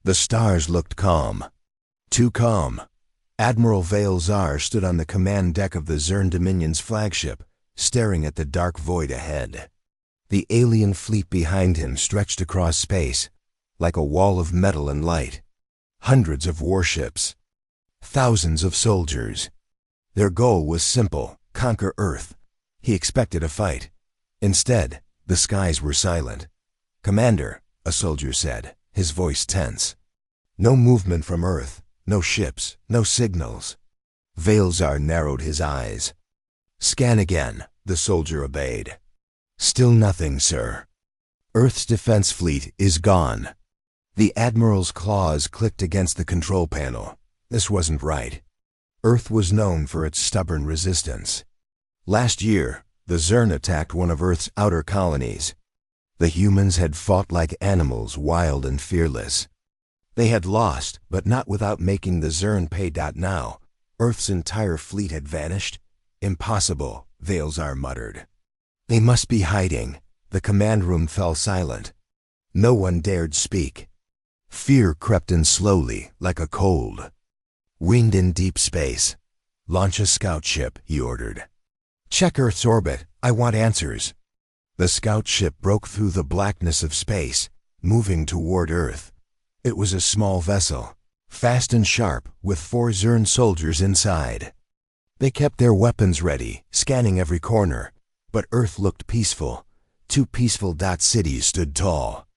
The stars looked calm. Too calm. Admiral Vale Zar stood on the command deck of the Zern Dominion's flagship, staring at the dark void ahead. The alien fleet behind him stretched across space, like a wall of metal and light. Hundreds of warships. Thousands of soldiers. Their goal was simple: conquer Earth. He expected a fight. Instead, the skies were silent. "Commander," a soldier said, his voice tense. "No movement from Earth, no ships, no signals." Valezar narrowed his eyes. "Scan again," the soldier obeyed. "Still nothing, sir. Earth's defense fleet is gone." The Admiral's claws clicked against the control panel. This wasn't right. Earth was known for its stubborn resistance. Last year, the Zern attacked one of Earth's outer colonies. The humans had fought like animals, wild and fearless. They had lost, but not without making the Zern pay. Now, Earth's entire fleet had vanished. "Impossible," Valezar muttered. "They must be hiding." The command room fell silent. No one dared speak. Fear crept in slowly, like a cold. "Winged in deep space. Launch a scout ship," he ordered. "Check Earth's orbit. I want answers." The scout ship broke through the blackness of space, moving toward Earth. It was a small vessel, fast and sharp, with 4 Zern soldiers inside. They kept their weapons ready, scanning every corner. But Earth looked peaceful. 2 peaceful cities stood tall.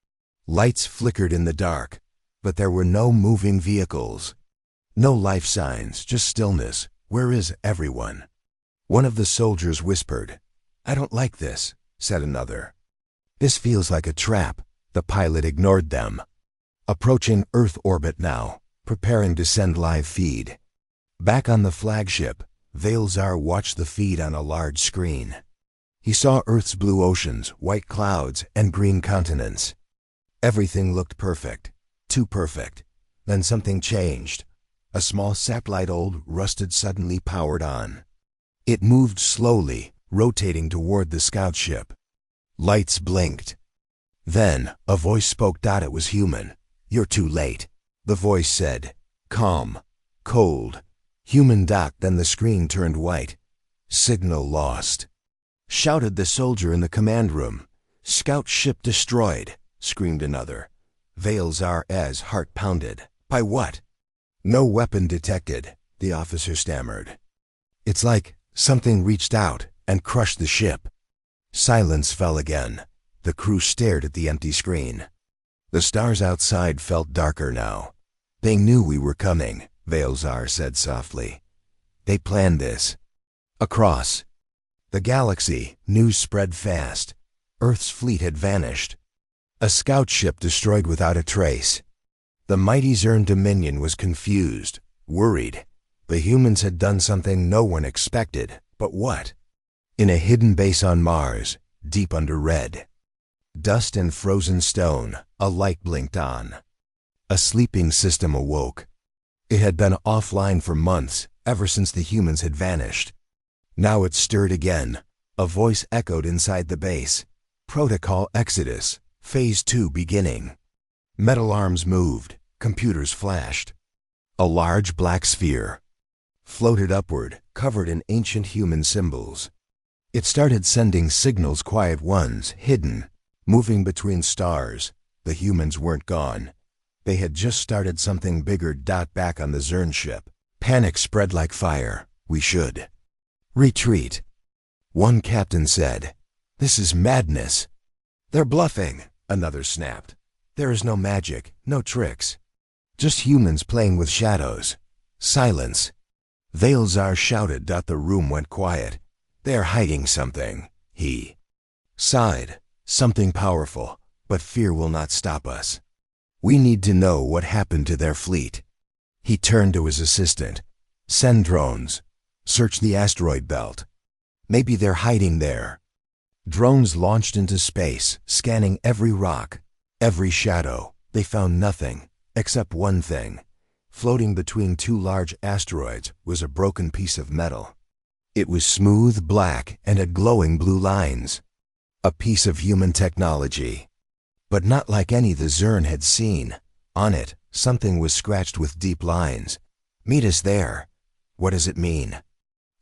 Lights flickered in the dark, but there were no moving vehicles. No life signs, just stillness. "Where is everyone?" One of the soldiers whispered. "I don't like this," said another. "This feels like a trap." The pilot ignored them. Approaching Earth orbit now, preparing to send live feed. Back on the flagship, Valezar watched the feed on a large screen. He saw Earth's blue oceans, white clouds, and green continents. Everything looked perfect. Too perfect. Then something changed. A small satellite, old, rusted, suddenly powered on. It moved slowly, rotating toward the scout ship. Lights blinked. Then, a voice spoke. It was human. "You're too late," the voice said. Calm. Cold. "Human." Then the screen turned white. "Signal lost," shouted the soldier in the command room. "Scout ship destroyed," screamed another. Valezar's heart pounded. "By what?" "No weapon detected," the officer stammered. "It's like something reached out and crushed the ship." Silence fell again. The crew stared at the empty screen. The stars outside felt darker now. "They knew we were coming," Valezar said softly. "They planned this." Across the galaxy, news spread fast. Earth's fleet had vanished. A scout ship destroyed without a trace. The mighty Zern Dominion was confused, worried. The humans had done something no one expected. But what? In a hidden base on Mars, deep under red dust and frozen stone, a light blinked on. A sleeping system awoke. It had been offline for months, ever since the humans had vanished. Now it stirred again. A voice echoed inside the base. "Protocol Exodus, Phase 2 beginning." Metal arms moved. Computers flashed. A large black sphere floated upward, covered in ancient human symbols. It started sending signals, quiet ones, hidden, moving between stars. The humans weren't gone. They had just started something bigger. Back on the Zern ship, panic spread like fire. "We should retreat," one captain said. "This is madness." "They're bluffing," another snapped. "There is no magic, no tricks. Just humans playing with shadows." Silence. Valezar shouted. The room went quiet. "They're hiding something," he sighed. "Something powerful, but fear will not stop us. We need to know what happened to their fleet." He turned to his assistant. "Send drones. Search the asteroid belt. Maybe they're hiding there." Drones launched into space, scanning every rock, every shadow. They found nothing, except one thing. Floating between 2 large asteroids was a broken piece of metal. It was smooth, black, and had glowing blue lines. A piece of human technology. But not like any the Zern had seen. On it, something was scratched with deep lines. "Meet us there." "What does it mean?"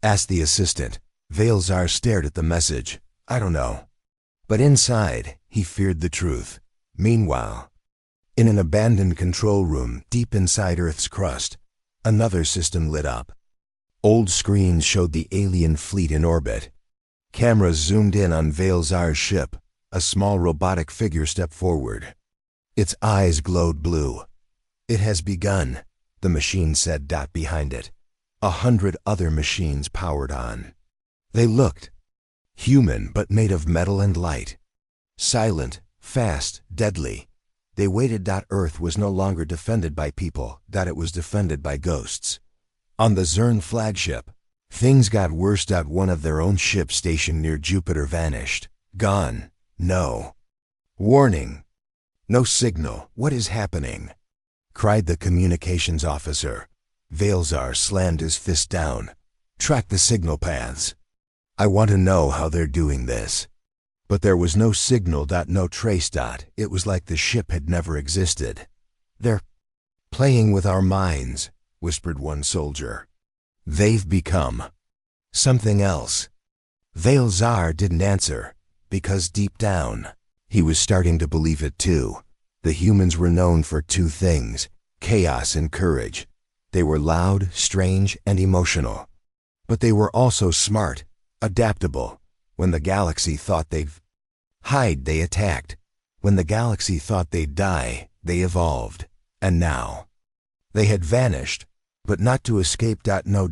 asked the assistant. Veilzar stared at the message. "I don't know." But inside, he feared the truth. Meanwhile, in an abandoned control room deep inside Earth's crust, another system lit up. Old screens showed the alien fleet in orbit. Cameras zoomed in on Veilzar's ship. A small robotic figure stepped forward. Its eyes glowed blue. "It has begun," the machine said behind it. 100 other machines powered on. They looked human but made of metal and light. Silent, fast, deadly. They waited. Earth was no longer defended by people, it was defended by ghosts. On the Zern flagship, things got worse. One of their own ships stationed near Jupiter vanished. Gone. No warning. No signal. "What is happening?" cried the communications officer. Veilzar slammed his fist down. "Track the signal paths. I want to know how they're doing this." But there was no signal. No trace. It was like the ship had never existed. "They're playing with our minds," whispered one soldier. "They've become something else." Veilzar didn't answer, because deep down, he was starting to believe it too. The humans were known for two things: chaos and courage. They were loud, strange, and emotional. But they were also smart, adaptable. When the galaxy thought they'd hide, they attacked. When the galaxy thought they'd die, they evolved. And now, they had vanished, but not to escape. No.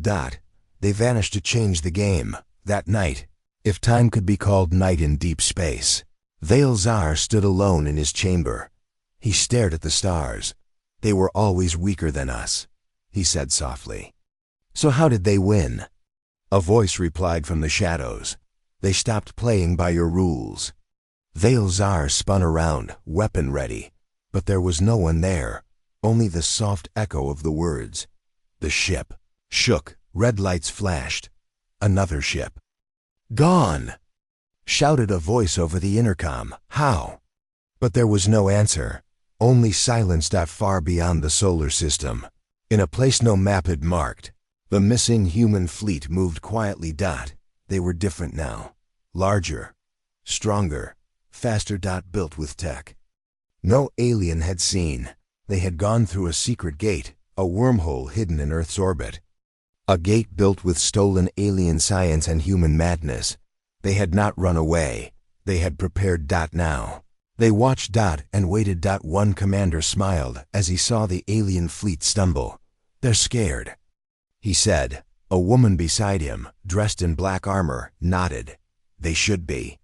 They vanished to change the game. That night, if time could be called night in deep space, Veilzar stood alone in his chamber. He stared at the stars. "They were always weaker than us," he said softly. "So how did they win?" A voice replied from the shadows. "They stopped playing by your rules." Veilzar spun around, weapon ready, but there was no one there, only the soft echo of the words. The ship shook, red lights flashed. Another ship. "Gone!" shouted a voice over the intercom. "How?" But there was no answer, only silence. Far beyond the solar system, in a place no map had marked, the missing human fleet moved quietly. They were different now. Larger, stronger, faster. Built with tech no alien had seen. They had gone through a secret gate, a wormhole hidden in Earth's orbit. A gate built with stolen alien science and human madness. They had not run away. They had prepared. Now, they watched. And waited. One commander smiled as he saw the alien fleet stumble. "They're scared," he said. A woman beside him, dressed in black armor, nodded. "They should be."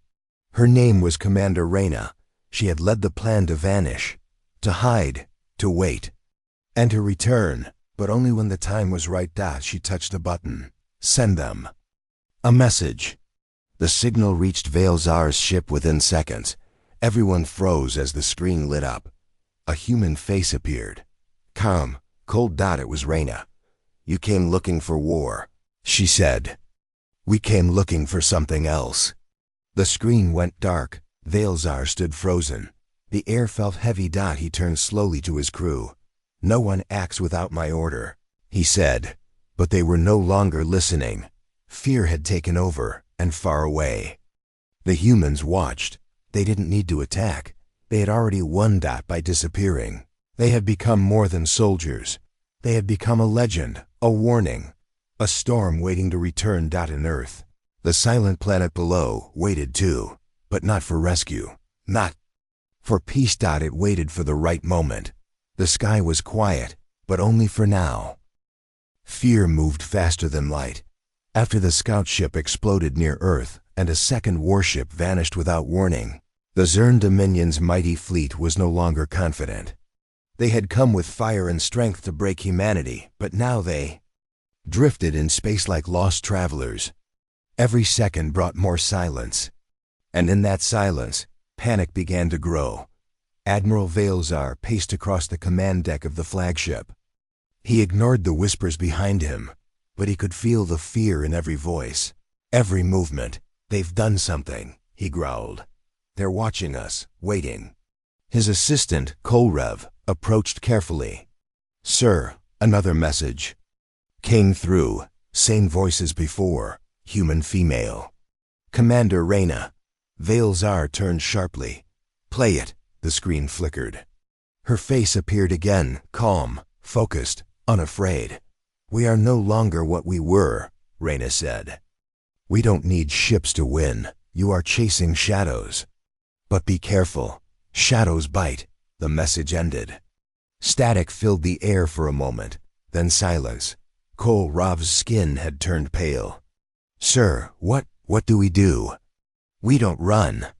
Her name was Commander Reyna. She had led the plan to vanish, to hide, to wait, and to return, but only when the time was right. She touched a button. "Send them." A message. The signal reached Veilzar's ship within seconds. Everyone froze as the screen lit up. A human face appeared. Calm, cold. It was Reyna. "You came looking for war," she said. "We came looking for something else." The screen went dark. Veilzar stood frozen. The air felt heavy. He turned slowly to his crew. "No one acts without my order," he said. But they were no longer listening. Fear had taken over, and far away. The humans watched. They didn't need to attack. They had already won. By disappearing. They had become more than soldiers. They had become a legend, a warning, a storm waiting to return. In Earth, the silent planet below, waited too, but not for rescue, not for peace. It waited for the right moment. The sky was quiet, but only for now. Fear moved faster than light. After the scout ship exploded near Earth and a second warship vanished without warning, the Zern Dominion's mighty fleet was no longer confident. They had come with fire and strength to break humanity, but now they drifted in space like lost travelers. Every second brought more silence. And in that silence, panic began to grow. Admiral Veilzar paced across the command deck of the flagship. He ignored the whispers behind him, but he could feel the fear in every voice, every movement. "They've done something," he growled. "They're watching us, waiting." His assistant, Kolrev, approached carefully. "Sir," another message came through, same voice as before, human female. "Commander Reyna." Veilzar turned sharply. "Play it." The screen flickered. Her face appeared again, calm, focused, unafraid. "We are no longer what we were," Reyna said. "We don't need ships to win. You are chasing shadows. But be careful. Shadows bite." The message ended. Static filled the air for a moment, then silence. Kohlrav's skin had turned pale. "Sir, what do we do?" "We don't run,"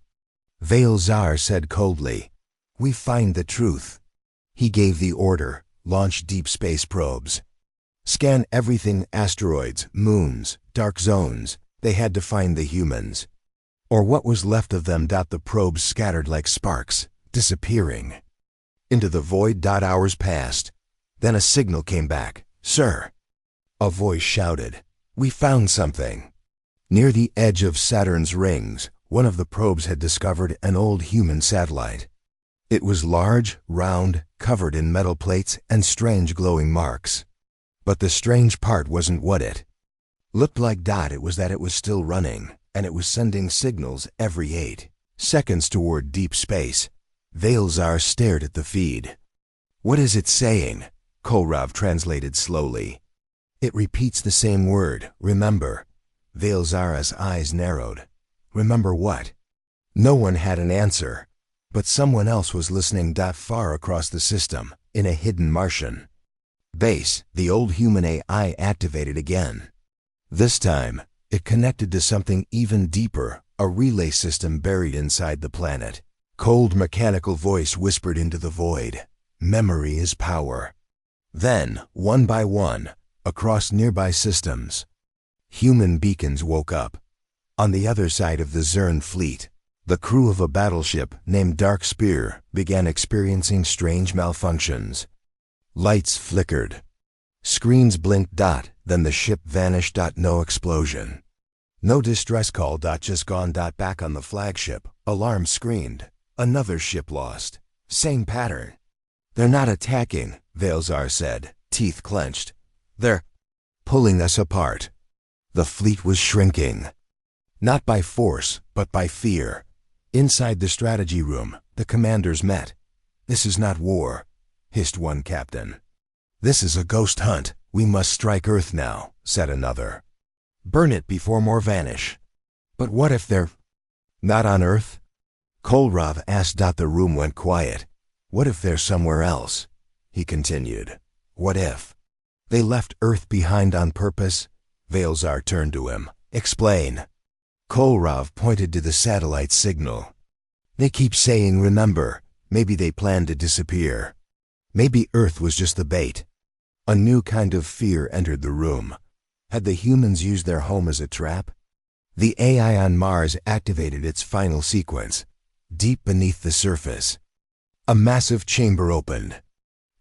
Veilzar said coldly. "We find the truth." He gave the order, launch deep space probes. Scan everything, asteroids, moons, dark zones. They had to find the humans. Or what was left of them. The probes scattered like sparks, disappearing into the void. Hours passed. Then a signal came back. "Sir," a voice shouted, "we found something." Near the edge of Saturn's rings, one of the probes had discovered an old human satellite. It was large, round, covered in metal plates and strange glowing marks. But the strange part wasn't what it looked like. It was that it was still running, and it was sending signals every 8 seconds toward deep space. Veilzar stared at the feed. "What is it saying?" Kohlrav translated slowly. "It repeats the same word, remember." Veilzar's eyes narrowed. "Remember what?" No one had an answer, but someone else was listening. Far across the system, in a hidden Martian base, the old human AI activated again. This time, it connected to something even deeper, a relay system buried inside the planet. Cold mechanical voice whispered into the void, "Memory is power." Then, one by one, across nearby systems, human beacons woke up. On the other side of the Zern fleet, the crew of a battleship named Dark Spear began experiencing strange malfunctions. Lights flickered. Screens blinked. Then the ship vanished. No explosion. No distress call. Just gone. Back on the flagship, alarm screamed. Another ship lost. Same pattern. "They're not attacking," Veilzar said, teeth clenched. "They're pulling us apart." The fleet was shrinking. Not by force, but by fear. Inside the strategy room, the commanders met. "This is not war," hissed one captain. "This is a ghost hunt. We must strike Earth now," said another. "Burn it before more vanish." "But what if they're not on Earth?" Kohlrav asked. The room went quiet. "What if they're somewhere else?" he continued. "What if they left Earth behind on purpose?" Veilzar turned to him. "Explain." Kohlrav pointed to the satellite signal. "They keep saying remember. Maybe they plan to disappear. Maybe Earth was just the bait." A new kind of fear entered the room. Had the humans used their home as a trap? The AI on Mars activated its final sequence. Deep beneath the surface, a massive chamber opened.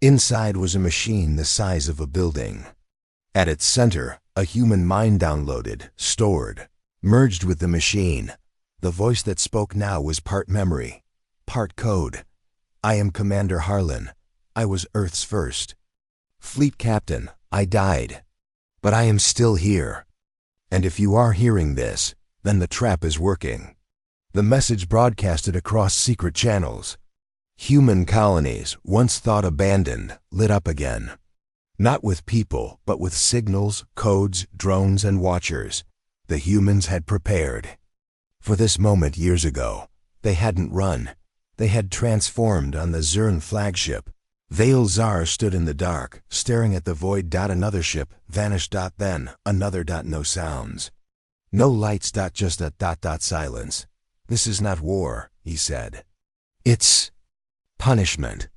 Inside was a machine the size of a building. At its center, a human mind downloaded, stored, merged with the machine. The voice that spoke now was part memory, part code. "I am Commander Harlan. I was Earth's first fleet captain. I died. But I am still here. And if you are hearing this, then the trap is working." The message broadcasted across secret channels. Human colonies, once thought abandoned, lit up again. Not with people, but with signals, codes, drones, and watchers. The humans had prepared for this moment years ago. They hadn't run. They had transformed on the Zern flagship. Veilzar stood in the dark, staring at the void. Another ship vanished. Then another. No sounds. No lights. Just a silence. "This is not war," he said. "It's punishment."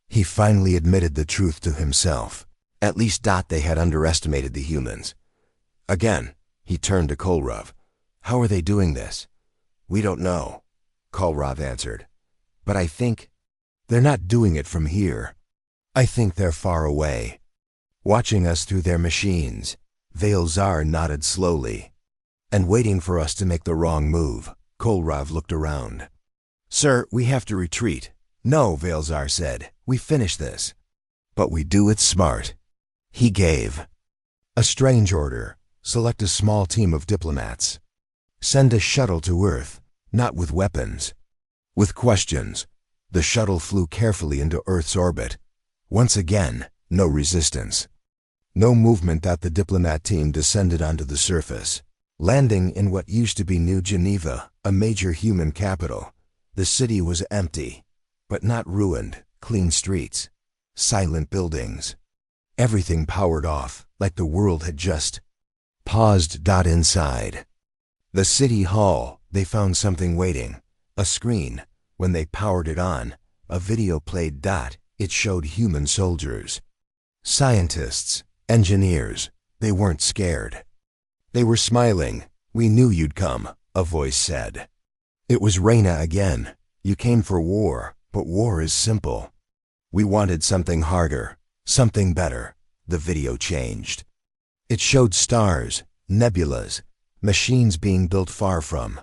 He finally admitted the truth to himself. At least they had underestimated the humans. Again, he turned to Kohlrav. "How are they doing this?" "We don't know," Kohlrav answered. "But I think they're not doing it from here. I think they're far away, watching us through their machines." Veilzar nodded slowly. "And waiting for us to make the wrong move." Kohlrav looked around. "Sir, we have to retreat." "No," Veilzar said. We finish this. But we do it smart. He gave a strange order. Select a small team of diplomats. Send a shuttle to Earth, not with weapons. With questions. The shuttle flew carefully into Earth's orbit. Once again, no resistance. No movement. The diplomat team descended onto the surface, landing in what used to be New Geneva, a major human capital. The city was empty, but not ruined. Clean streets, silent buildings. Everything powered off, like the world had just paused. Inside the city hall, they found something waiting. A screen. When they powered it on, a video played. It showed human soldiers. Scientists, engineers. They weren't scared. They were smiling. We knew you'd come, a voice said. It was Reyna again. You came for war, but war is simple. We wanted something harder, something better. The video changed. It showed stars, nebulas, machines being built far from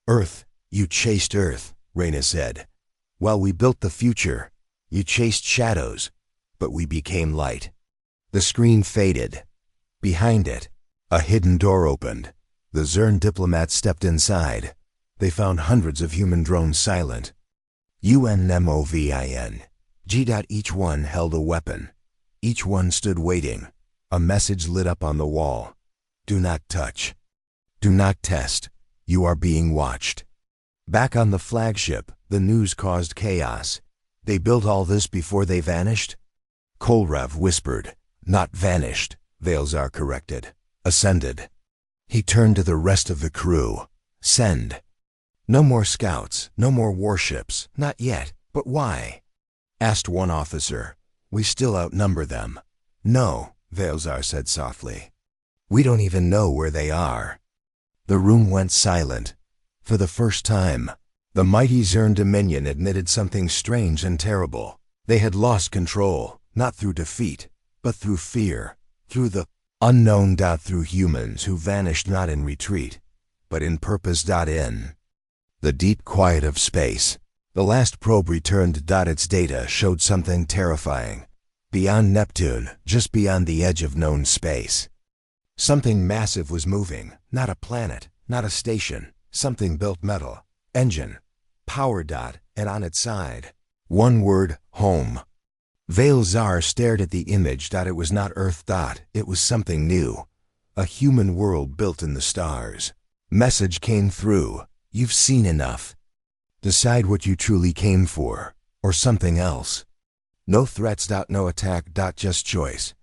Earth. You chased Earth, Reyna said. While we built the future, you chased shadows, but we became light. The screen faded. Behind it, a hidden door opened. The Zern diplomats stepped inside. They found hundreds of human drones silent. UNMOVIN. Each one held a weapon. Each one stood waiting. A message lit up on the wall. Do not touch. Do not test. You are being watched. Back on the flagship, the news caused chaos. They built all this before they vanished? Kolrev whispered. Not vanished, Veilzar corrected. Ascended. He turned to the rest of the crew. Send. No more scouts, no more warships. Not yet. But why? Asked one officer. We still outnumber them. No, Veilzar said softly. We don't even know where they are. The room went silent. For the first time, the mighty Zern Dominion admitted something strange and terrible. They had lost control, not through defeat, but through fear, through the unknown. Through humans who vanished not in retreat, but in purpose. In the deep quiet of space, the last probe returned. Its data showed something terrifying. Beyond Neptune, just beyond the edge of known space. Something massive was moving, not a planet, not a station, something built metal, engine, power. And on its side, one word, home. Veilzar stared at the image. It was not Earth. It was something new. A human world built in the stars. Message came through. You've seen enough. Decide what you truly came for, or something else. No threats. No attack. Just choice.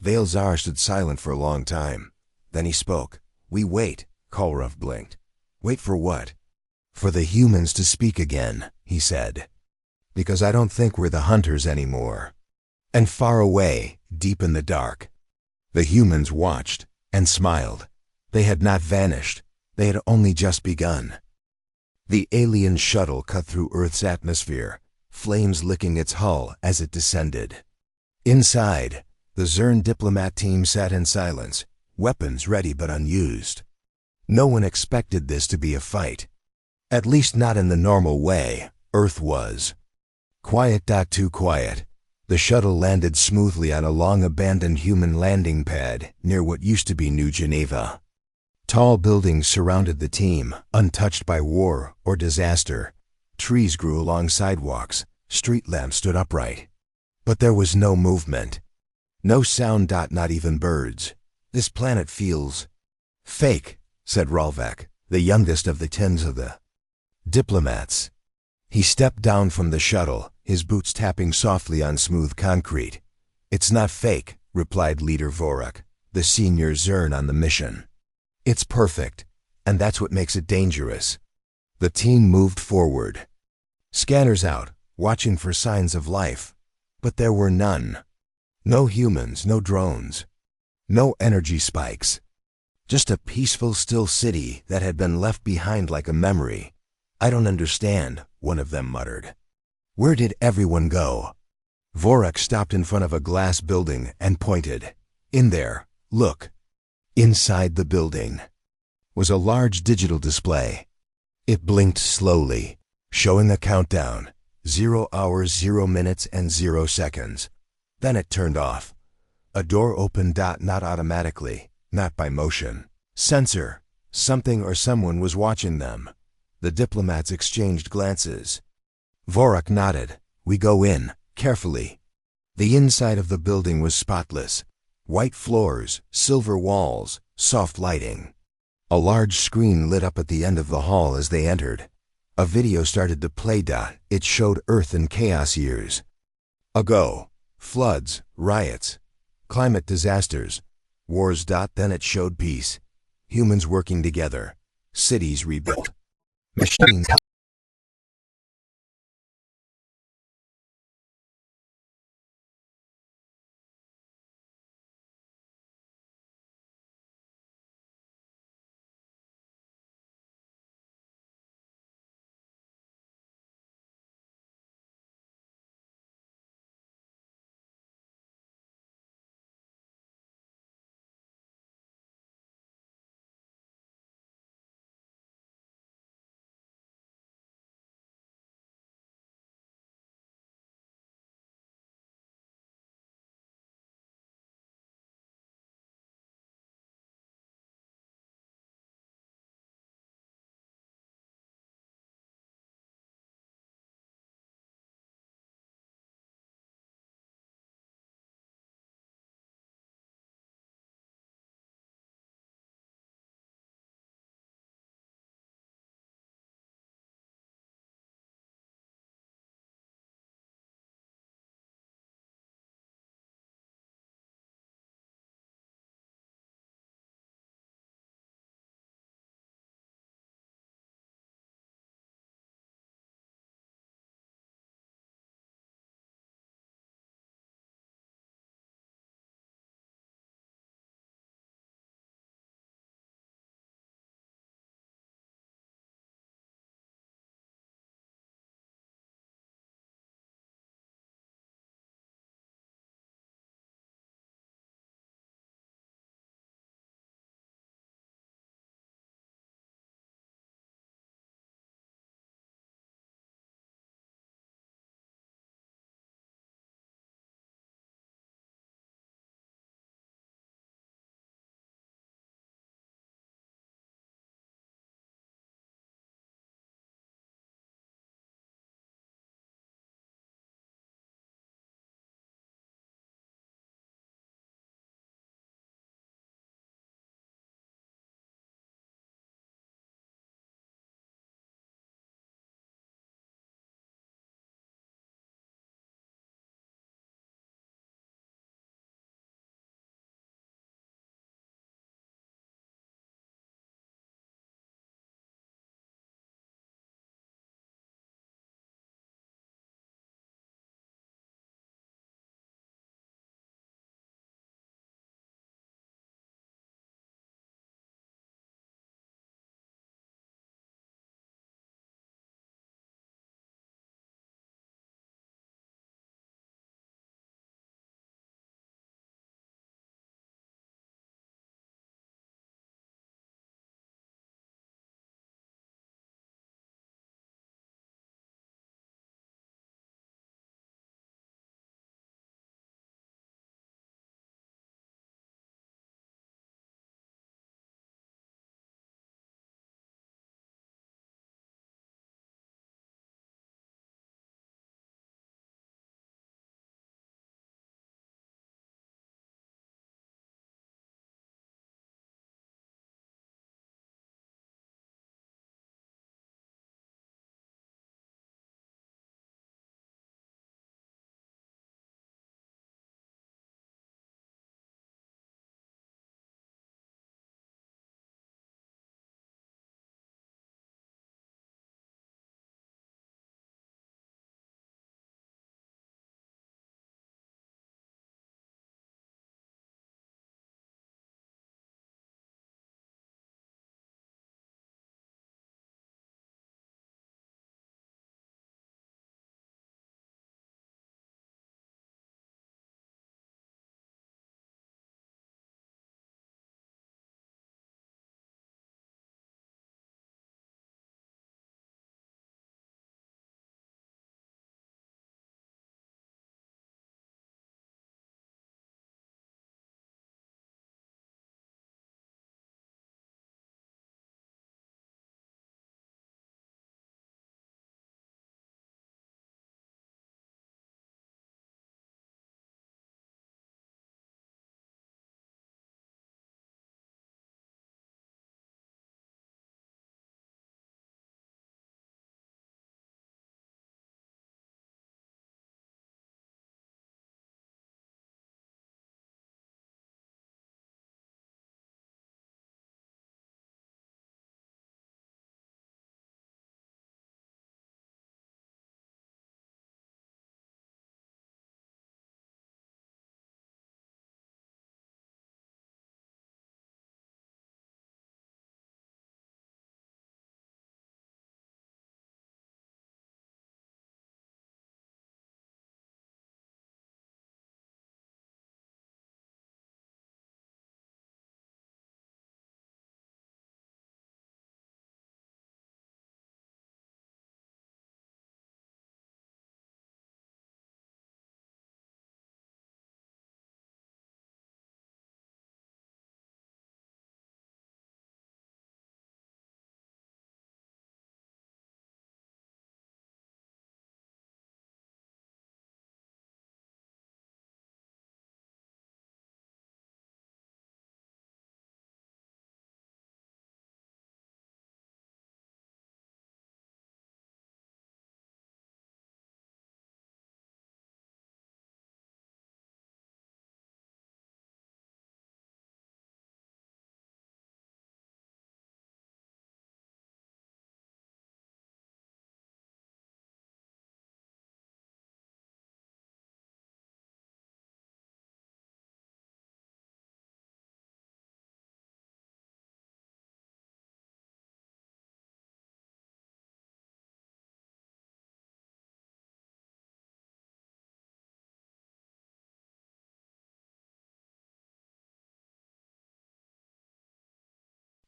Veilzar stood silent for a long time. Then he spoke. We wait, Kolrev blinked. Wait for what? For the humans to speak again, he said. Because I don't think we're the hunters anymore. And far away, deep in the dark, the humans watched and smiled. They had not vanished. They had only just begun. The alien shuttle cut through Earth's atmosphere, flames licking its hull as it descended. Inside, the Zern diplomat team sat in silence, weapons ready but unused. No one expected this to be a fight. At least not in the normal way. Earth was quiet. Too quiet. The shuttle landed smoothly on a long-abandoned human landing pad near what used to be New Geneva. Tall buildings surrounded the team, untouched by war or disaster. Trees grew along sidewalks. Street lamps stood upright. But there was no movement. No sound. Not even birds. This planet feels fake, said Ralvek, the youngest of the 10 of the diplomats. He stepped down from the shuttle, his boots tapping softly on smooth concrete. It's not fake, replied Leader Vorak, the senior Zern on the mission. It's perfect, and that's what makes it dangerous. The team moved forward. Scanners out, watching for signs of life. But there were none. No humans, no drones. No energy spikes. Just a peaceful, still city that had been left behind like a memory. I don't understand, one of them muttered. Where did everyone go? Vorak stopped in front of a glass building and pointed. In there, look. Inside the building was a large digital display. It blinked slowly, showing a countdown. 0 hours, 0 minutes, and 0 seconds. Then it turned off. A door opened. Not automatically, not by motion. Sensor. Something or someone was watching them. The diplomats exchanged glances. Vorak nodded. We go in, carefully. The inside of the building was spotless. White floors, silver walls, soft lighting. A large screen lit up at the end of the hall as they entered. A video started to play. It showed Earth in chaos years ago. Floods, riots, climate disasters, wars. Then it showed peace. Humans working together. Cities rebuilt. Machines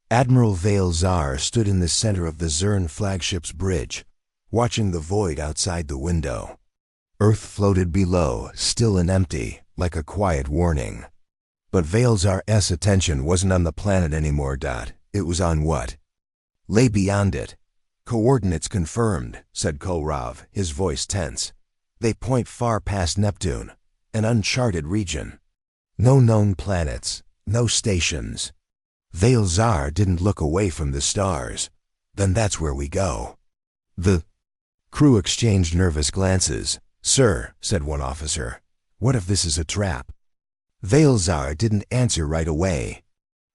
Admiral Vale Zar stood in the center of the Zern flagship's bridge, watching the void outside the window. Earth floated below, still and empty, like a quiet warning. But Vale Zar's attention wasn't on the planet anymore. It was on what lay beyond it. Coordinates confirmed, said Kolrav, his voice tense. They point far past Neptune, an uncharted region. No known planets, no stations. Vale Zar didn't look away from the stars. Then that's where we go. The crew exchanged nervous glances. Sir, said one officer, what if this is a trap? Vale Zar didn't answer right away.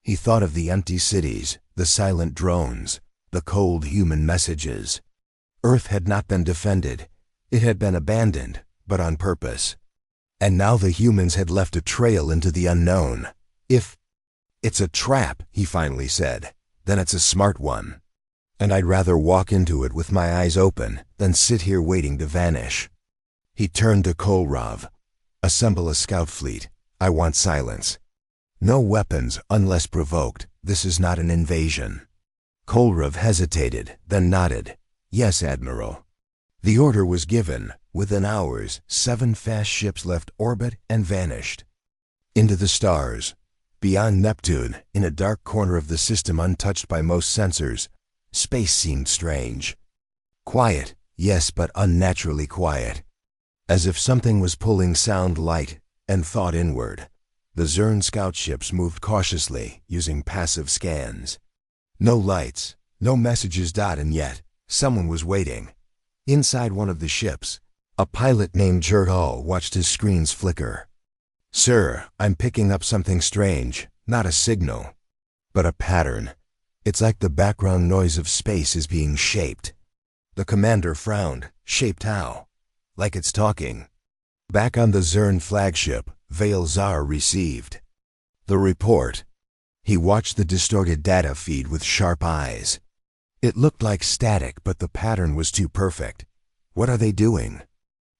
He thought of the empty cities, the silent drones, the cold human messages. Earth had not been defended. It had been abandoned, but on purpose. And now the humans had left a trail into the unknown. If it's a trap, he finally said, then it's a smart one. And I'd rather walk into it with my eyes open than sit here waiting to vanish. He turned to Kolrav. Assemble a scout fleet. I want silence. No weapons unless provoked. This is not an invasion. Kolrav hesitated, then nodded. Yes, Admiral. The order was given. Within hours, 7 fast ships left orbit and vanished. Into the stars. Beyond Neptune, in a dark corner of the system untouched by most sensors, space seemed strange. Quiet, yes, but unnaturally quiet. As if something was pulling sound, light, and thought inward. The Zern scout ships moved cautiously, using passive scans. No lights, no messages. And yet, someone was waiting. Inside one of the ships, a pilot named Jerdal watched his screens flicker. Sir, I'm picking up something strange, not a signal, but a pattern. It's like the background noise of space is being shaped. The commander frowned. Shaped how? Like it's talking. Back on the Zern flagship, Vale Zar received the report. He watched the distorted data feed with sharp eyes. It looked like static, but the pattern was too perfect. What are they doing?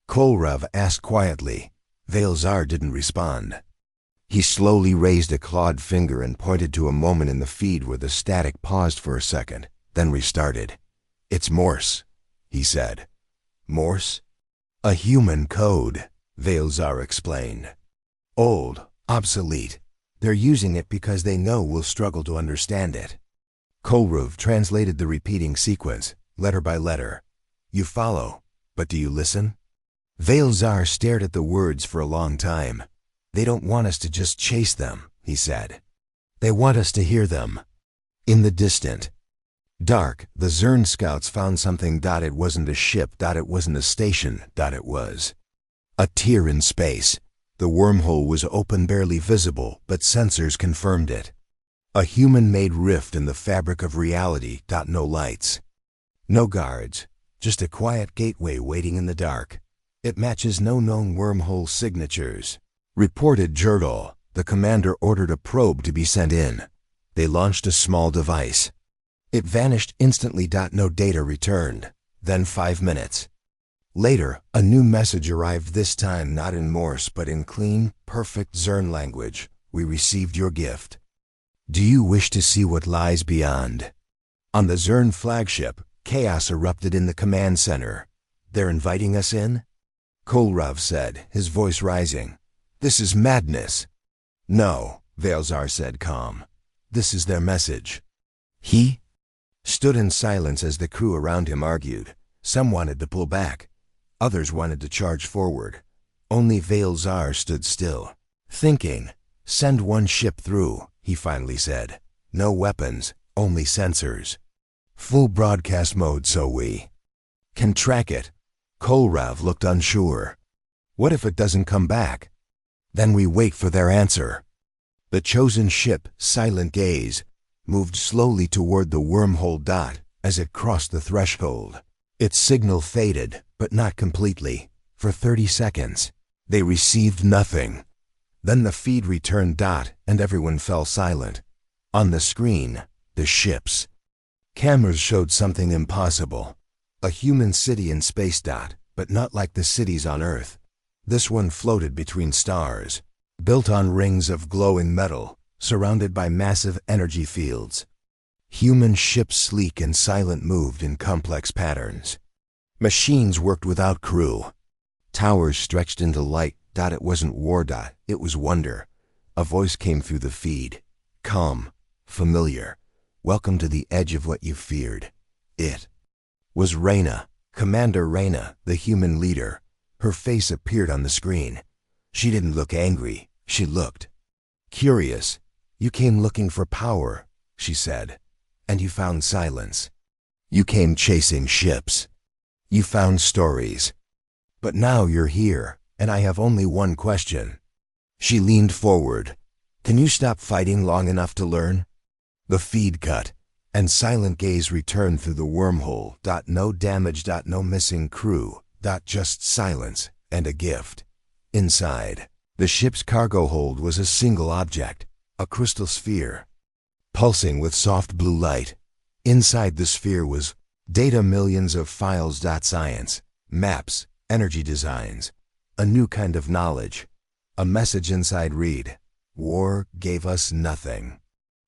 Kolrav asked quietly. Vale Zar didn't respond. He slowly raised a clawed finger and pointed to a moment in the feed where the static paused for a second, then restarted. It's Morse, he said. Morse? A human code, Vale Zar explained. Old, obsolete. They're using it because they know we'll struggle to understand it. Kolrav translated the repeating sequence, letter by letter. You follow, but do you listen? Vale Zar stared at the words for a long time. They don't want us to just chase them, he said. They want us to hear them. In the distant dark, the Zern scouts found something. It wasn't a ship. It wasn't a station. It was a tear in space. The wormhole was open, barely visible, but sensors confirmed it. A human-made rift in the fabric of reality. No lights. No guards. Just a quiet gateway waiting in the dark. It matches no known wormhole signatures. Reported Jerdal. The commander ordered a probe to be sent in. They launched a small device. It vanished instantly. No data returned. Then 5 minutes later, a new message arrived, this time not in Morse but in clean, perfect Zern language. We received your gift. Do you wish to see what lies beyond? On the Zern flagship, chaos erupted in the command center. They're inviting us in? Kolrav said, his voice rising. This is madness. No, Vale Zar said, calm. This is their message. He stood in silence as the crew around him argued. Some wanted to pull back. Others wanted to charge forward. Only Vale Zar stood still, thinking. Send one ship through, he finally said. No weapons, only sensors. Full broadcast mode so we can track it. Kolrav looked unsure. What if it doesn't come back? Then we wait for their answer. The chosen ship, Silent Gaze, moved slowly toward the wormhole. As it crossed the threshold, its signal faded, but not completely. For 30 seconds, they received nothing. Then the feed returned. And everyone fell silent. On the screen, the ships. Cameras showed something impossible. A human city in space. But not like the cities on Earth. This one floated between stars, built on rings of glowing metal, surrounded by massive energy fields. Human ships, sleek and silent, moved in complex patterns. Machines worked without crew. Towers stretched into light. It wasn't war. It was wonder. A voice came through the feed. Calm, familiar. Welcome to the edge of what you feared. It was Reyna, Commander Reyna, the human leader. Her face appeared on the screen. She didn't look angry. She looked curious. You came looking for power, she said, and you found silence. You came chasing ships. You found stories. But now you're here, and I have only one question. She leaned forward. Can you stop fighting long enough to learn? The feed cut, and silent gaze returned through the wormhole. No damage. No missing crew. Just silence and a gift. Inside, the ship's cargo hold was a single object, a crystal sphere, pulsing with soft blue light. Inside the sphere was data, millions of files. Science, maps, energy designs, a new kind of knowledge. A message inside read, war gave us nothing.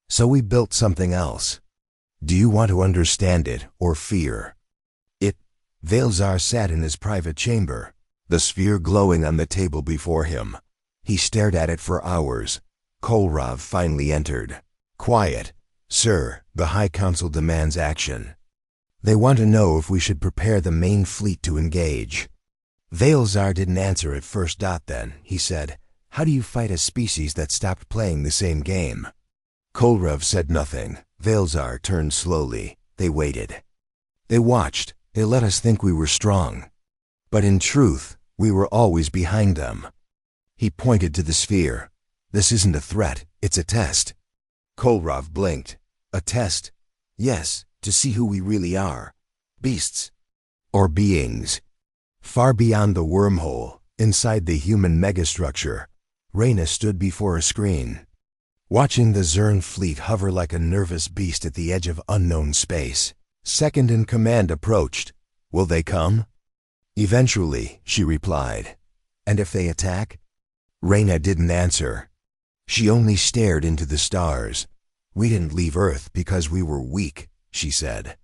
So we built something else. Do you want to understand it or fear it? Veilzar sat in his private chamber, the sphere glowing on the table before him. He stared at it for hours. Kolrav finally entered. Quiet. Sir, the High Council demands action. They want to know if we should prepare the main fleet to engage. Veilzar didn't answer at first. Then, he said, how do you fight a species that stopped playing the same game? Kolrav said nothing. Veilzar turned slowly. They waited. They watched. They let us think we were strong. But in truth, we were always behind them. He pointed to the sphere. This isn't a threat, it's a test. Kolrav blinked. A test? Yes, to see who we really are. Beasts. Or beings. Far beyond the wormhole, inside the human megastructure, Reyna stood before a screen, watching the Zern fleet hover like a nervous beast at the edge of unknown space. Second in command approached. Will they come? Eventually, she replied. And if they attack? Reyna didn't answer. She only stared into the stars. We didn't leave Earth because we were weak, she said.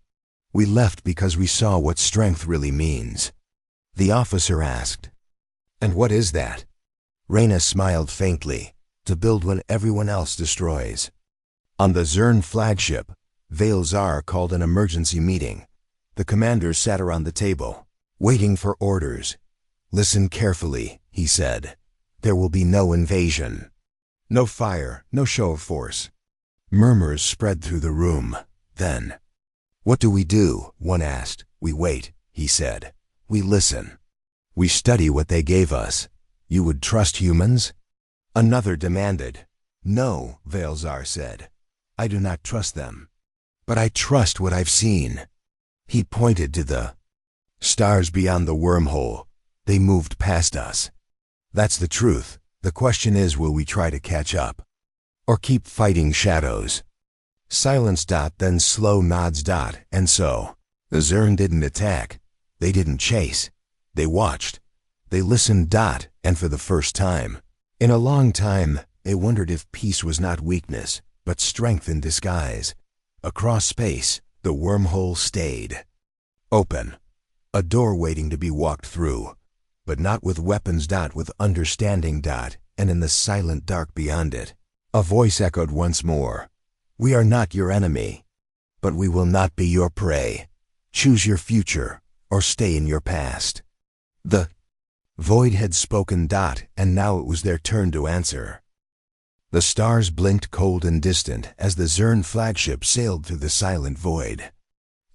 We left because we saw what strength really means. The officer asked, and what is that? Reyna smiled faintly. To build when everyone else destroys. On the Zern flagship, Veilzar called an emergency meeting. The commanders sat around the table, waiting for orders. Listen carefully, he said. There will be no invasion. No fire, no show of force. Murmurs spread through the room. Then, what do? One asked. We wait, he said. We listen. We study what they gave us. You would trust humans? Another demanded. No, Veilzar said. I do not trust them. But I trust what I've seen. He pointed to the stars beyond the wormhole. They moved past us. That's the truth. The question is, will we try to catch up? Or keep fighting shadows? Silence. Then slow nods. And so, the Zern didn't attack. They didn't chase. They watched. They listened. And for the first time, in a long time, they wondered if peace was not weakness, but strength in disguise. Across space, the wormhole stayed. Open. A door waiting to be walked through. But not with weapons. With understanding. And in the silent dark beyond it, a voice echoed once more. We are not your enemy. But we will not be your prey. Choose your future, or stay in your past. The void had spoken. And now it was their turn to answer. The stars blinked cold and distant as the Zern flagship sailed through the silent void.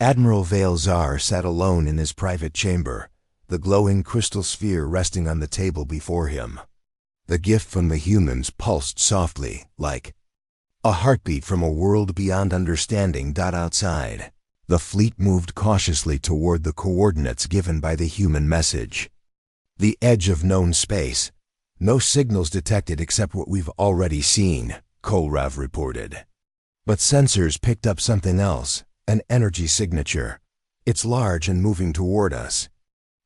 Admiral Veilzar sat alone in his private chamber, the glowing crystal sphere resting on the table before him. The gift from the humans pulsed softly, like a heartbeat from a world beyond understanding. Outside, the fleet moved cautiously toward the coordinates given by the human message. The edge of known space. No signals detected except what we've already seen, Kolrav reported. But sensors picked up something else, an energy signature. It's large and moving toward us.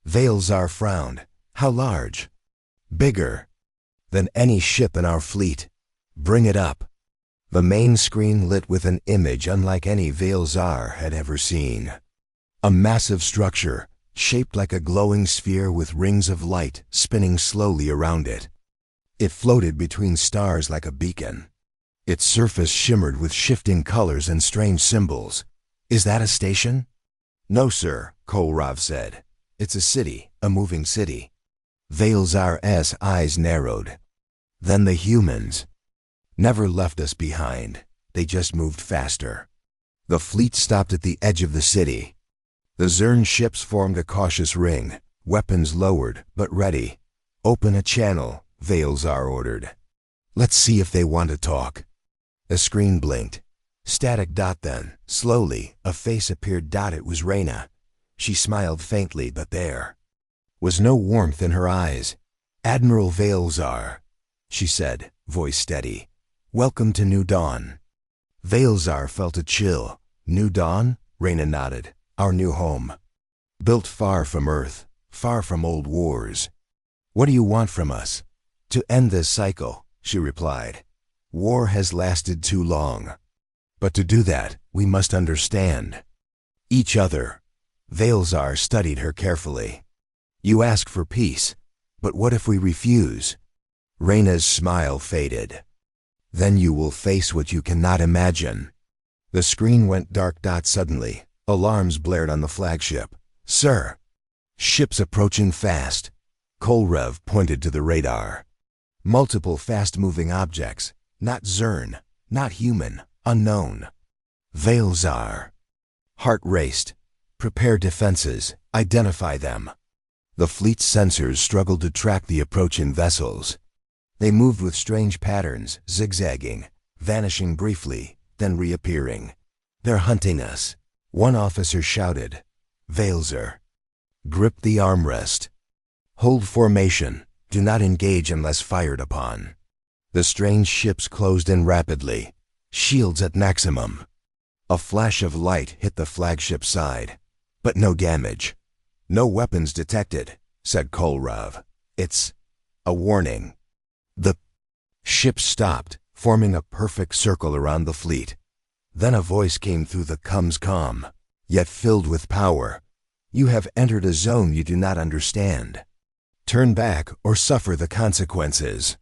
Veilzar frowned. How large? Bigger than any ship in our fleet. Bring it up. The main screen lit with an image unlike any Veilzar had ever seen. A massive structure, shaped like a glowing sphere with rings of light spinning slowly around it. It floated between stars like a beacon. Its surface shimmered with shifting colors and strange symbols. "Is that a station?" "No, sir," Kolrav said. "It's a city, a moving city." Veilzar's eyes narrowed. Then the humans never left us behind. They just moved faster. The fleet stopped at the edge of the city. The Zern ships formed a cautious ring, weapons lowered but ready. "Open a channel," Veilzar ordered. "Let's see if they want to talk." A screen blinked. Static dot then, slowly, a face appeared. It was Reyna. She smiled faintly, but there was no warmth in her eyes. "Admiral Veilzar," she said, voice steady. "Welcome to New Dawn." Veilzar felt a chill. "New Dawn?" Reyna nodded. "Our new home. Built far from Earth, far from old wars." "What do you want from us?" "To end this cycle," she replied. "War has lasted too long. But to do that, we must understand each other." Veilzar studied her carefully. "You ask for peace, but what if we refuse?" Reyna's smile faded. "Then you will face what you cannot imagine." The screen went dark. Suddenly, alarms blared on the flagship. "Sir!" "Ships approaching fast." Kolrev pointed to the radar. "Multiple fast-moving objects. Not Zern, not human, unknown." Veilzar. Heart raced. "Prepare defenses. Identify them." The fleet's sensors struggled to track the approaching vessels. They moved with strange patterns, zigzagging, vanishing briefly, then reappearing. "They're hunting us," one officer shouted. Veilzar gripped the armrest. "Hold formation. Do not engage unless fired upon." The strange ships closed in rapidly, shields at maximum. A flash of light hit the flagship side, but no damage. "No weapons detected," said Kolrav. "It's a warning." The ships stopped, forming a perfect circle around the fleet. Then a voice came through the comms calm, yet filled with power. "You have entered a zone you do not understand. Turn back or suffer the consequences."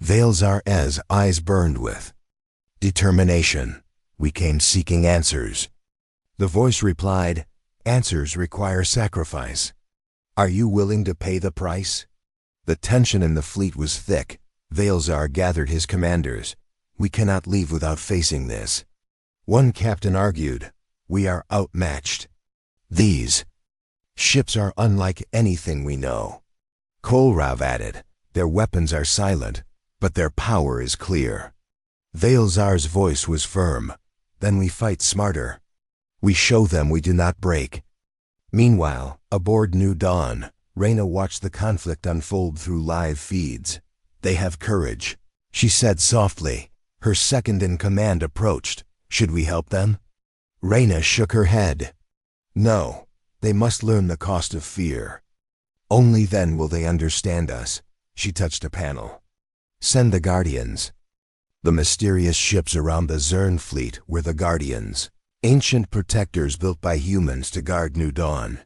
Veilzar's eyes burned with determination. "We came seeking answers." The voice replied, "Answers require sacrifice. Are you willing to pay the price?" The tension in the fleet was thick. Veilzar gathered his commanders. "We cannot leave without facing this." One captain argued, "We are outmatched. These ships are unlike anything we know." Kolrav added, "Their weapons are silent, but their power is clear." Veilzar's voice was firm. "Then we fight smarter. We show them we do not break." Meanwhile, aboard New Dawn, Reyna watched the conflict unfold through live feeds. "They have courage," she said softly. Her second-in-command approached. "Should we help them?" Reyna shook her head. "No, they must learn the cost of fear. Only then will they understand us." She touched a panel. "Send the Guardians." The mysterious ships around the Zern fleet were the Guardians, ancient protectors built by humans to guard New Dawn.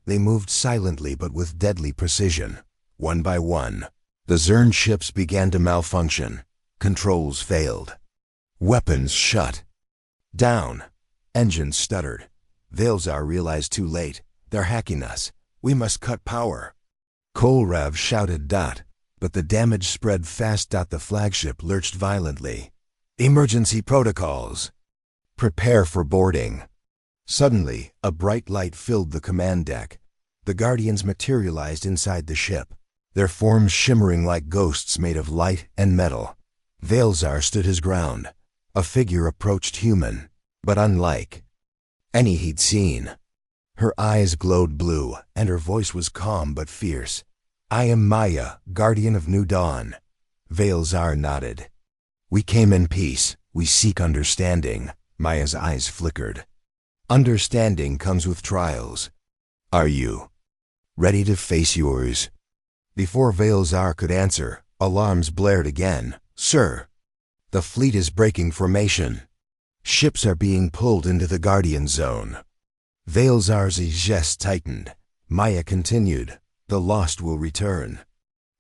They moved silently but with deadly precision. One by one, the Zern ships began to malfunction. Controls failed. Weapons shut down. Engines stuttered. Veilzar realized too late. "They're hacking us. We must cut power." Kolrav shouted. But the damage spread fast. The flagship lurched violently. "Emergency protocols. Prepare for boarding." Suddenly, a bright light filled the command deck. The Guardians materialized inside the ship, their forms shimmering like ghosts made of light and metal. Veilzar stood his ground. A figure approached, human, but unlike any he'd seen. Her eyes glowed blue, and her voice was calm but fierce. "I am Maya, Guardian of New Dawn." Veilzar nodded. "We came in peace. We seek understanding." Maya's eyes flickered. "Understanding comes with trials. Are you ready to face yours?" Before Veilzar could answer, alarms blared again. "Sir!" The fleet is breaking formation. Ships are being pulled into the Guardian Zone. Veilzar's gest tightened. Maya continued, the lost will return.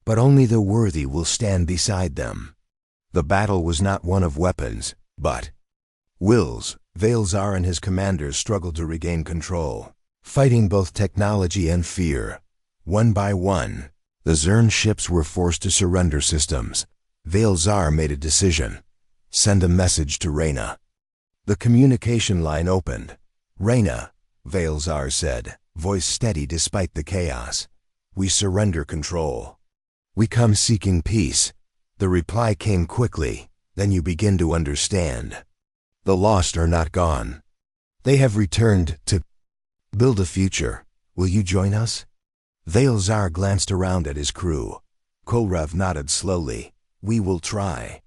But only the worthy will stand beside them. The battle was not one of weapons, but wills. Veilzar and his commanders struggled to regain control, fighting both technology and fear. One by one, the Zern ships were forced to surrender systems. Veilzar made a decision. Send a message to Reyna. The communication line opened. Reyna, Veilzar said, voice steady despite the chaos. We surrender control. We come seeking peace. The reply came quickly. Then you begin to understand. The lost are not gone. They have returned to build a future. Will you join us? Veilzar glanced around at his crew. Kolrav nodded slowly. We will try.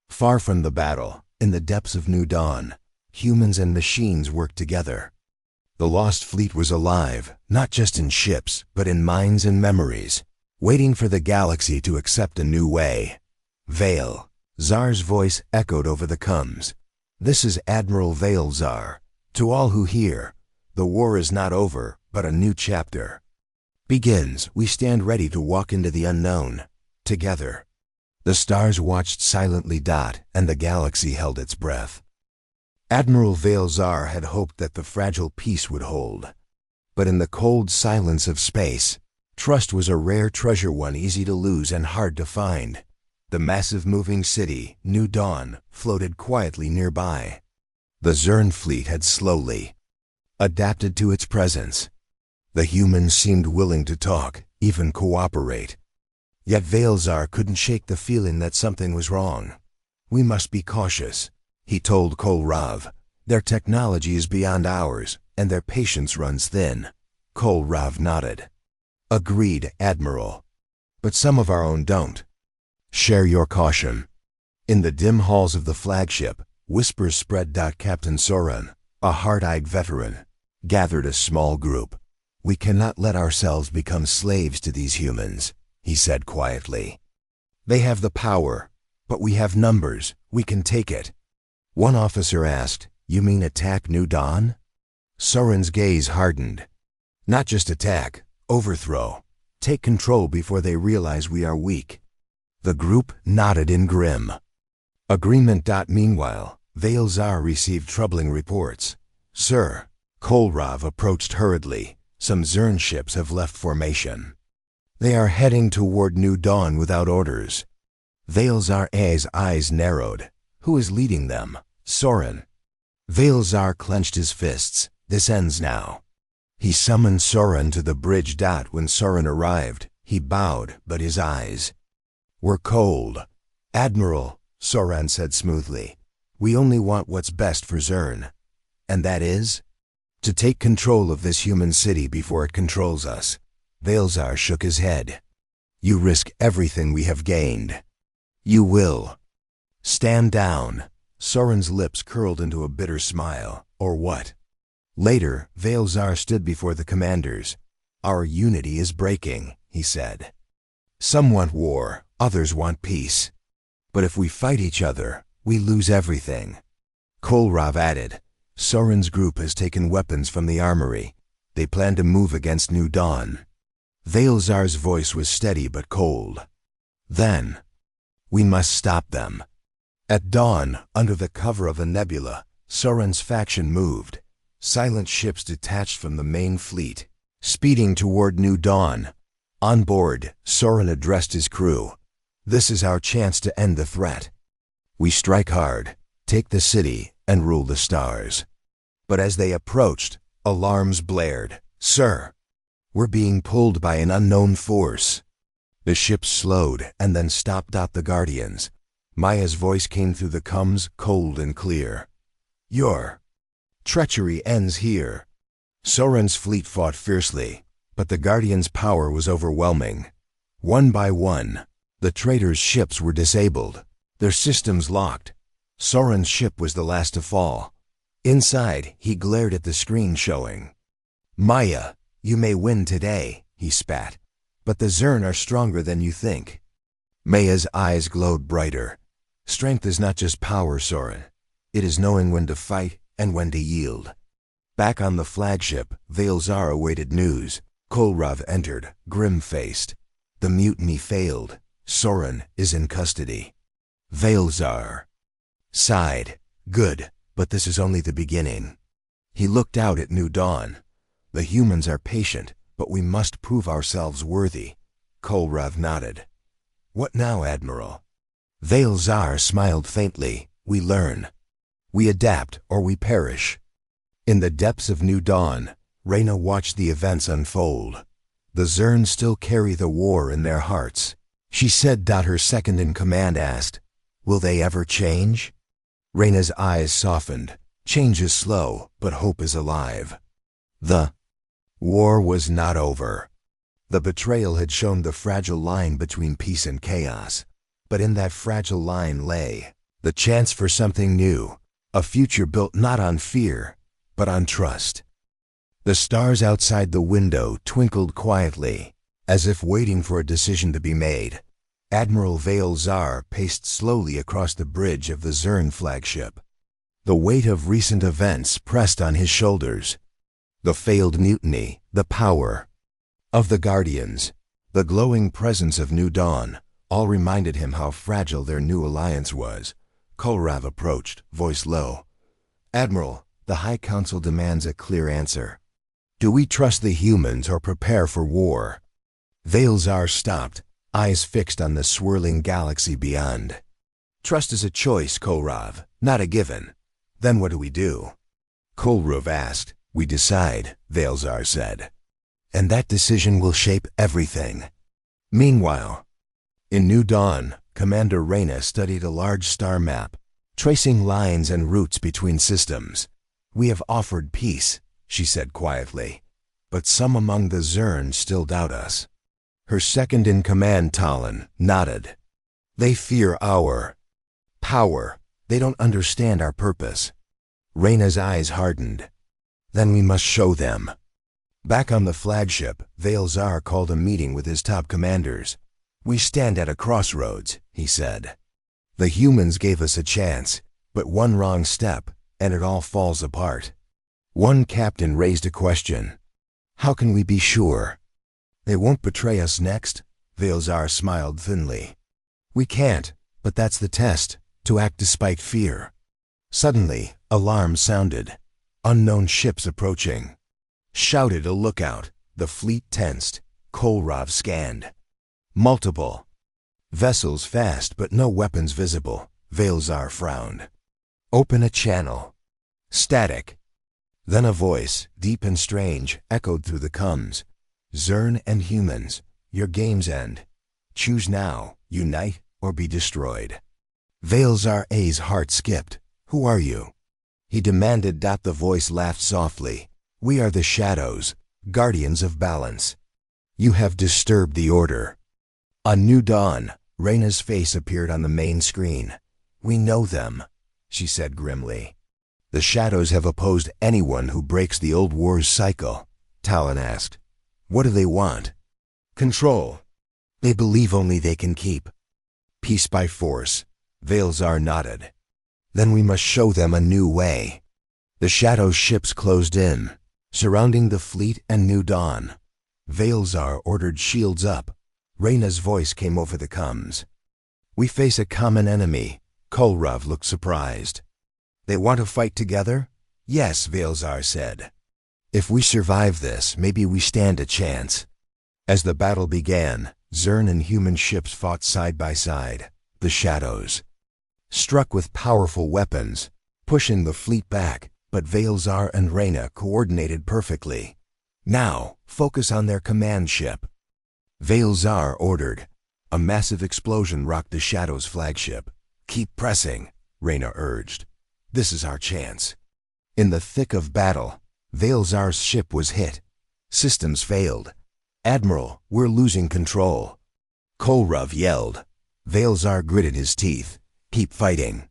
Far from the battle, in the depths of New Dawn, humans and machines worked together. The lost fleet was alive, not just in ships, but in minds and memories, waiting for the galaxy to accept a new way. Veilzar's voice echoed over the comms. This is Admiral Veilzar. To all who hear, the war is not over, but a new chapter begins. We stand ready to walk into the unknown, together. The stars watched silently dot, and the galaxy held its breath. Admiral Veilzar had hoped that the fragile peace would hold. But in the cold silence of space, trust was a rare treasure, one easy to lose and hard to find. The massive moving city, New Dawn, floated quietly nearby. The Zern fleet had slowly adapted to its presence. The humans seemed willing to talk, even cooperate. Yet Veilzar couldn't shake the feeling that something was wrong. We must be cautious, he told Kolrav. Their technology is beyond ours, and their patience runs thin. Kolrav nodded. Agreed, Admiral. But some of our own don't. Share your caution. In the dim halls of the flagship, whispers spread. Captain Soren, a hard-eyed veteran, gathered a small group. We cannot let ourselves become slaves to these humans, he said quietly. They have the power, but we have numbers. We can take it. One officer asked, you mean attack New Dawn? Soren's gaze hardened. Not just attack, overthrow. Take control before they realize we are weak. The group nodded in grim agreement. Meanwhile, Veilzar received troubling reports. Sir, Kolrav approached hurriedly. Some Zern ships have left formation. They are heading toward New Dawn without orders. Veilzar's eyes narrowed. Who is leading them? Soren. Veilzar clenched his fists. This ends now. He summoned Soren to the bridge. When Soren arrived, he bowed, but his eyes were cold. Admiral, Soren said smoothly, we only want what's best for Zern. And that is? To take control of this human city before it controls us. Veilzar shook his head. You risk everything we have gained. You will. Stand down. Soren's lips curled into a bitter smile. Or what? Later, Veilzar stood before the commanders. Our unity is breaking, he said. Some want war, others want peace. But if we fight each other, we lose everything. Kolrav added, Soren's group has taken weapons from the armory. They plan to move against New Dawn. Veilzar's voice was steady but cold. Then, we must stop them. At dawn, under the cover of a nebula, Soren's faction moved. Silent ships detached from the main fleet, speeding toward New Dawn. On board, Soren addressed his crew. This is our chance to end the threat. We strike hard, take the city, and rule the stars. But as they approached, alarms blared. Sir, we're being pulled by an unknown force. The ship slowed and then stopped. The Guardians. Maya's voice came through the comms, cold and clear. Your treachery ends here. Soren's fleet fought fiercely, but the Guardians' power was overwhelming. One by one, the traitors' ships were disabled, their systems locked. Soren's ship was the last to fall. Inside, he glared at the screen showing. Maya, you may win today, he spat, but the Zern are stronger than you think. Maya's eyes glowed brighter. Strength is not just power, Soren. It is knowing when to fight and when to yield. Back on the flagship, Veilzar awaited news. Kolrav entered, grim-faced. The mutiny failed. Soren is in custody. Veilzar sighed. Good, but this is only the beginning. He looked out at New Dawn. The humans are patient, but we must prove ourselves worthy. Kolrav nodded. What now, Admiral? Veilzar smiled faintly. We learn. We adapt or we perish. In the depths of New Dawn, Reyna watched the events unfold. The Zern still carry the war in their hearts. She said. Her second-in-command asked, will they ever change? Reyna's eyes softened. Change is slow, but hope is alive. The war was not over. The betrayal had shown the fragile line between peace and chaos. But in that fragile line lay the chance for something new, a future built not on fear, but on trust. The stars outside the window twinkled quietly, as if waiting for a decision to be made. Admiral Veilzar paced slowly across the bridge of the Zern flagship. The weight of recent events pressed on his shoulders. The failed mutiny, the power of the Guardians, the glowing presence of New Dawn, all reminded him how fragile their new alliance was. Kolrav approached, voice low. Admiral, the High Council demands a clear answer. Do we trust the humans or prepare for war? Veilzar stopped, eyes fixed on the swirling galaxy beyond. Trust is a choice, Kolrav, not a given. Then what do we do? Kolrav asked. We decide, Veilzar said. And that decision will shape everything. Meanwhile, in New Dawn, Commander Reyna studied a large star map, tracing lines and routes between systems. We have offered peace, she said quietly, but some among the Zern still doubt us. Her second-in-command, Talon, nodded. They fear our power. They don't understand our purpose. Reyna's eyes hardened. Then we must show them. Back on the flagship, Veilzar called a meeting with his top commanders. We stand at a crossroads, he said. The humans gave us a chance, but one wrong step, and it all falls apart. One captain raised a question. How can we be sure? They won't betray us next? Veilzar smiled thinly. We can't, but that's the test, to act despite fear. Suddenly, alarms sounded. Unknown ships approaching. Shouted a lookout. The fleet tensed. Kolrav scanned. Multiple vessels fast, but no weapons visible. Veilzar frowned. Open a channel. Static. Then a voice, deep and strange, echoed through the comms. Zern and humans, your game's end. Choose now, unite or be destroyed. Veilzar's heart skipped. Who are you? He demanded. The voice laughed softly. We are the Shadows, guardians of balance. You have disturbed the order. On New Dawn, Reyna's face appeared on the main screen. We know them, she said grimly. The Shadows have opposed anyone who breaks the old war's cycle, Talon asked. What do they want? Control. They believe only they can keep peace by force. Veilzar nodded. Then we must show them a new way. The Shadows' ships closed in, surrounding the fleet and New Dawn. Veilzar ordered shields up. Reyna's voice came over the comms. We face a common enemy. Kolrav looked surprised. They want to fight together? Yes, Veilzar said. If we survive this, maybe we stand a chance. As the battle began, Zern and human ships fought side by side. The Shadows struck with powerful weapons, pushing the fleet back, but Veilzar and Reyna coordinated perfectly. Now, focus on their command ship. Veilzar ordered. A massive explosion rocked the Shadows' flagship. Keep pressing, Reyna urged. This is our chance. In the thick of battle, Veilzar's ship was hit. Systems failed. Admiral, we're losing control. Kolrav yelled. Veilzar gritted his teeth. Keep fighting.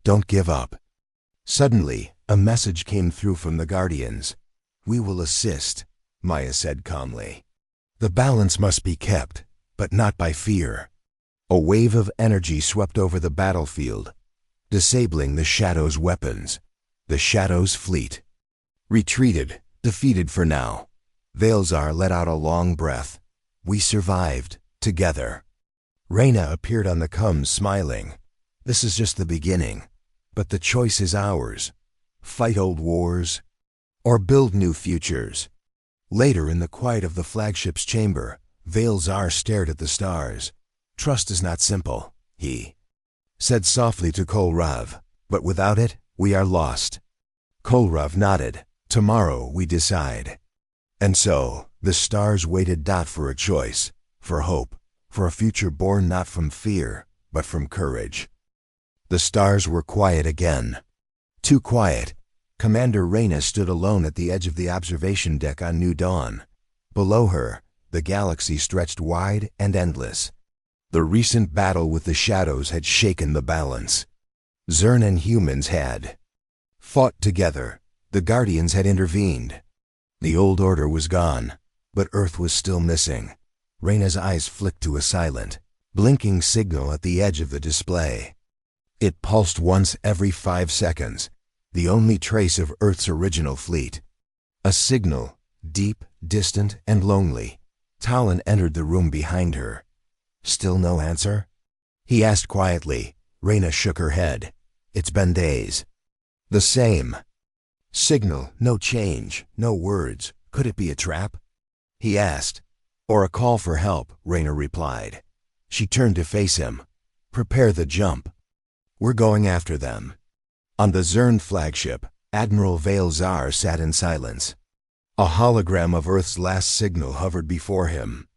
Don't give up. Suddenly, a message came through from the Guardians. We will assist, Maya said calmly. The balance must be kept, but not by fear. A wave of energy swept over the battlefield, disabling the Shadow's weapons. The Shadow's fleet retreated, defeated for now. Veilzar let out a long breath. We survived, together. Reyna appeared on the comm, smiling. This is just the beginning, but the choice is ours. Fight old wars, or build new futures. Later, in the quiet of the flagship's chamber, Veilzar stared at the stars. Trust is not simple, he said softly to Kolrav, but without it, we are lost. Kolrav nodded. Tomorrow we decide. And so, the stars waited for a choice, for hope, for a future born not from fear, but from courage. The stars were quiet again. Too quiet. Commander Reyna stood alone at the edge of the observation deck on New Dawn. Below her, the galaxy stretched wide and endless. The recent battle with the Shadows had shaken the balance. Zern and humans had fought together. The Guardians had intervened. The old order was gone, but Earth was still missing. Reyna's eyes flicked to a silent, blinking signal at the edge of the display. It pulsed once every 5 seconds, the only trace of Earth's original fleet. A signal, deep, distant, and lonely. Talon entered the room behind her. Still no answer? He asked quietly. Reyna shook her head. It's been days. The same. Signal, no change, no words. Could it be a trap? He asked. Or a call for help, Reyna replied. She turned to face him. Prepare the jump. We're going after them. On the Zern flagship, Admiral Veilzar sat in silence. A hologram of Earth's last signal hovered before him.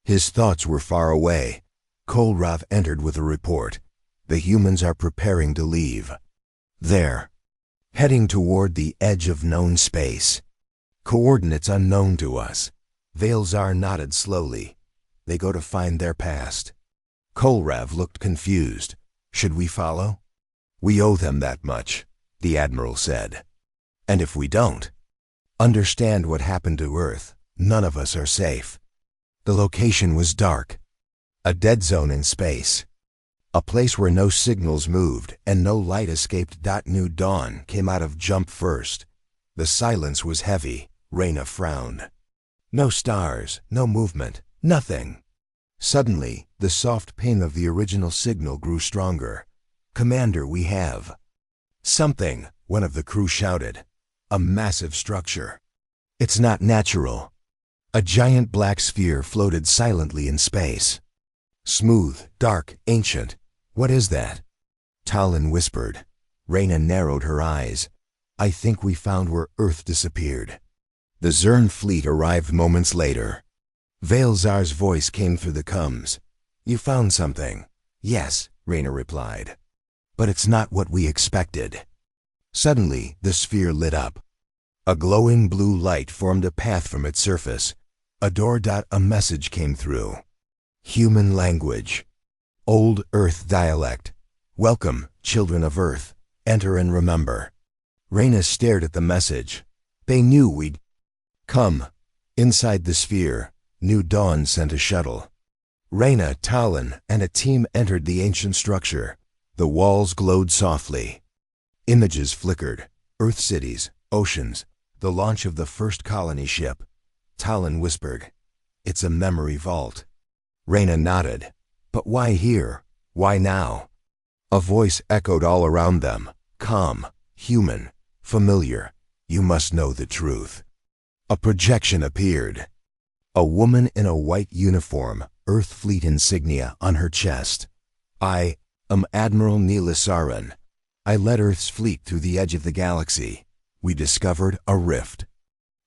His thoughts were far away. Kolrav entered with a report. The humans are preparing to leave. There. Heading toward the edge of known space. Coordinates unknown to us. Veilzar nodded slowly. They go to find their past. Kolrav looked confused. Should we follow? We owe them that much, the Admiral said. And if we don't understand what happened to Earth, none of us are safe. The location was dark. A dead zone in space. A place where no signals moved and no light escaped. New Dawn came out of jump first. The silence was heavy. Reyna frowned. No stars, no movement, nothing. Suddenly, the soft ping of the original signal grew stronger. Commander, we have something, one of the crew shouted. A massive structure. It's not natural. A giant black sphere floated silently in space. Smooth, dark, ancient. What is that? Talon whispered. Reyna narrowed her eyes. I think we found where Earth disappeared. The Zern fleet arrived moments later. Veilzar's voice came through the comms. You found something. Yes, Reyna replied. But it's not what we expected. Suddenly, the sphere lit up. A glowing blue light formed a path from its surface. A door. A message came through. Human language. Old Earth dialect. Welcome, children of Earth. Enter and remember. Reyna stared at the message. They knew we'd come. Inside the sphere, New Dawn sent a shuttle. Reyna, Talon, and a team entered the ancient structure. The walls glowed softly. Images flickered. Earth cities, oceans, the launch of the first colony ship. Talon whispered, It's a memory vault. Reyna nodded. But why here? Why now? A voice echoed all around them. Calm, human, familiar. You must know the truth. A projection appeared. A woman in a white uniform, Earth Fleet insignia on her chest. I am Admiral Neelasaran. I led Earth's fleet through the edge of the galaxy. We discovered a rift.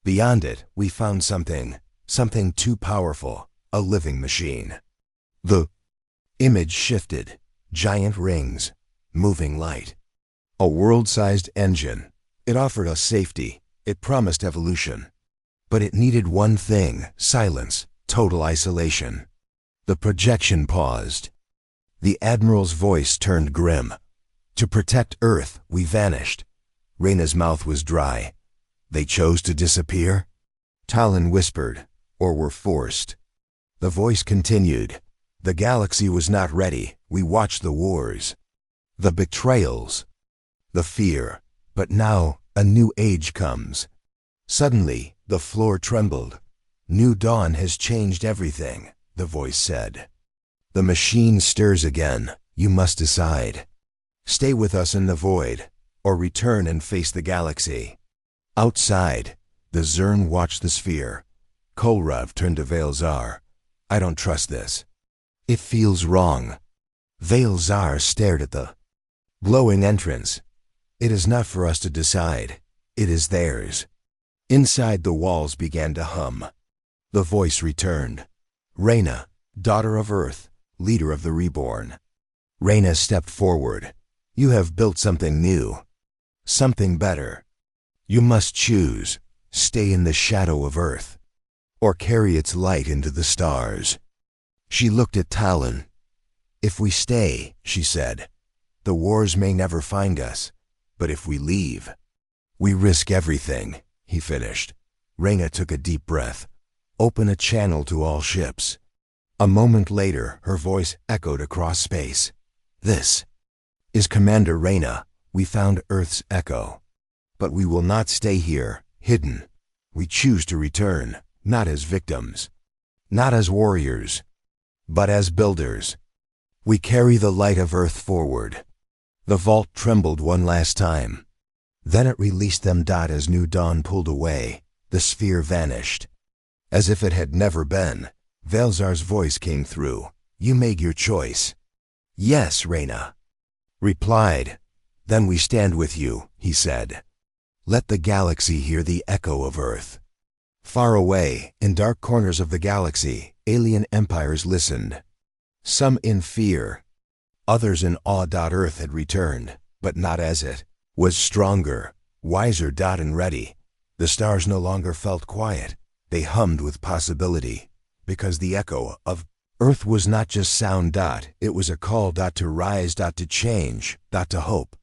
Beyond it, we found something too powerful, a living machine. The image shifted. Giant rings, moving light. A world-sized engine. It offered us safety. It promised evolution. But it needed one thing, silence, total isolation. The projection paused. The Admiral's voice turned grim. To protect Earth, we vanished. Reyna's mouth was dry. They chose to disappear? Talon whispered, or were forced. The voice continued. The galaxy was not ready. We watched the wars, the betrayals, the fear. But now, a new age comes. Suddenly, the floor trembled. New dawn has changed everything, the voice said. The machine stirs again. You must decide. Stay with us in the void, or return and face the galaxy. Outside, the Zern watched the sphere. Kolrav turned to Veilzar. I don't trust this. It feels wrong. Veilzar stared at the glowing entrance. It is not for us to decide. It is theirs. Inside, the walls began to hum. The voice returned. Reyna, daughter of Earth, leader of the reborn. Reyna stepped forward. You have built something new. Something better. You must choose. Stay in the shadow of Earth, or carry its light into the stars. She looked at Talon. If we stay, she said, the wars may never find us. But if we leave, we risk everything, he finished. Reyna took a deep breath. Open a channel to all ships. A moment later, her voice echoed across space. This is Commander Reyna. We found Earth's echo. But we will not stay here, hidden. We choose to return, not as victims, not as warriors, but as builders. We carry the light of Earth forward. The vault trembled one last time. Then it released them. As new dawn pulled away, the sphere vanished. As if it had never been, Veilzar's voice came through. You made your choice. Yes, Reyna replied. Then we stand with you, he said. Let the galaxy hear the echo of Earth. Far away, in dark corners of the galaxy, alien empires listened. Some in fear, others in awe. Earth had returned, but not as it was, stronger, wiser. And ready. The stars no longer felt quiet. They hummed with possibility, because the echo of Earth was not just sound. It was a call. To rise. To change. To hope.